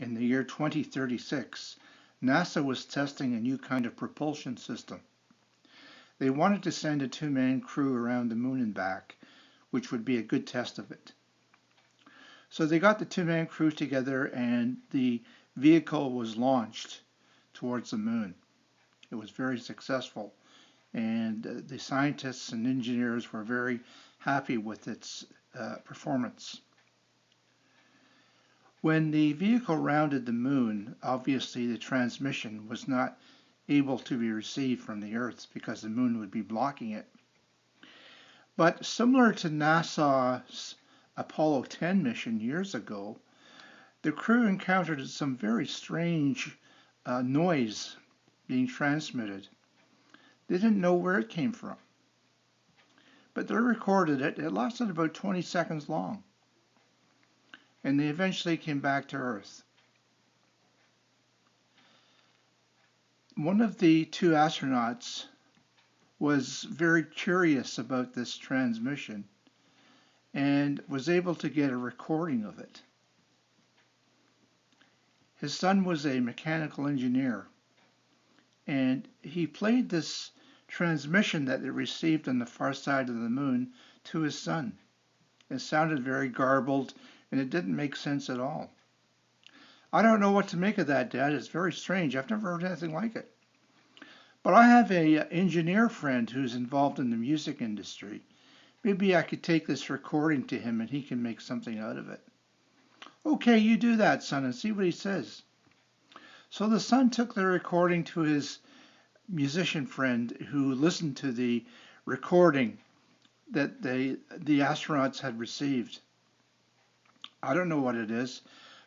in the year 2036, NASA was testing a new kind of propulsion system. They wanted to send a two-man crew around the moon and back, which would be a good test of it. So they got the two-man crew together and the vehicle was launched towards the moon. It was very successful, and the scientists and engineers were very happy with its performance. When the vehicle rounded the moon, obviously the transmission was not able to be received from the Earth because the moon would be blocking it. But similar to NASA's Apollo 10 mission years ago, the crew encountered some very strange noise being transmitted. They didn't know where it came from, but they recorded it. It lasted about 20 seconds long, and they eventually came back to Earth. One of the two astronauts was very curious about this transmission and was able to get a recording of it. His son was a mechanical engineer, and he played this transmission that they received on the far side of the moon to his son. It sounded very garbled, and it didn't make sense at all. I don't know what to make of that, Dad. It's very strange. I've never heard anything like it. But I have an engineer friend who's involved in the music industry. Maybe I could take this recording to him and he can make something out of it. Okay, you do that, son, and see what he says. So the son took the recording to his musician friend who listened to the recording that the astronauts had received. I don't know what it is,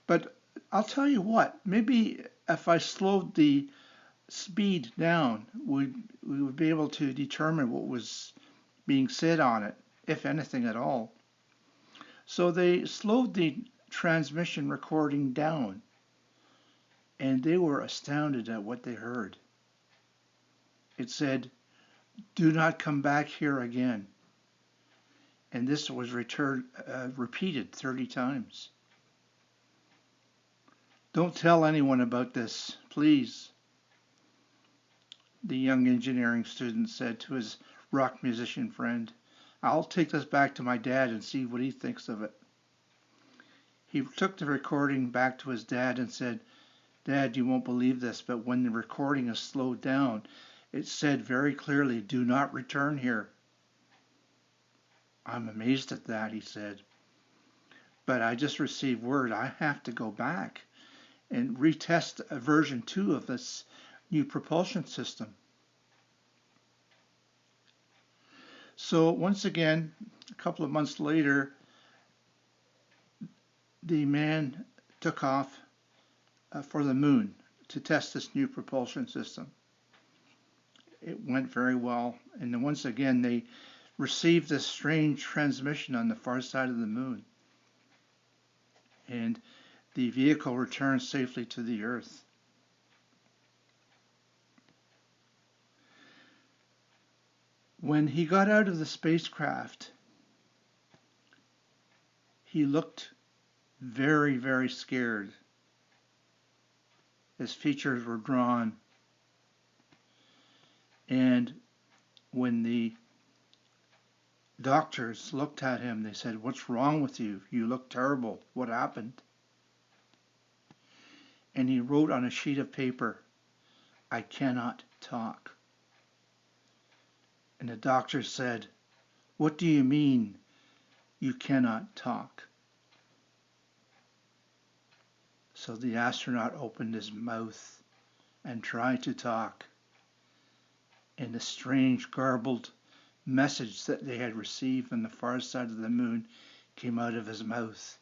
but I'll tell you what, maybe if I slowed the speed down, we would be able to determine what was being said on it, if anything at all. So they slowed the transmission recording down, and they were astounded at what they heard. It said, "Do not come back here again." And this was repeated 30 times. "Don't tell anyone about this, please," the young engineering student said to his rock musician friend. "I'll take this back to my dad and see what he thinks of it." He took the recording back to his dad and said, "Dad, you won't believe this, but when the recording is slowed down, it said very clearly, 'Do not return here.'" "I'm amazed at that," he said. "But I just received word I have to go back and retest a version 2 of this new propulsion system." So once again, a couple of months later, the man took off for the moon to test this new propulsion system. It went very well, and then once again they received this strange transmission on the far side of the moon, and the vehicle returned safely to the Earth. When he got out of the spacecraft, he looked very, very scared. His features were drawn, and when the doctors looked at him, they said, "What's wrong with you? You look terrible. What happened?" And he wrote on a sheet of paper, "I cannot talk." And the doctor said, "What do you mean you cannot talk?" So the astronaut opened his mouth and tried to talk. And the strange garbled message that they had received on the far side of the moon came out of his mouth.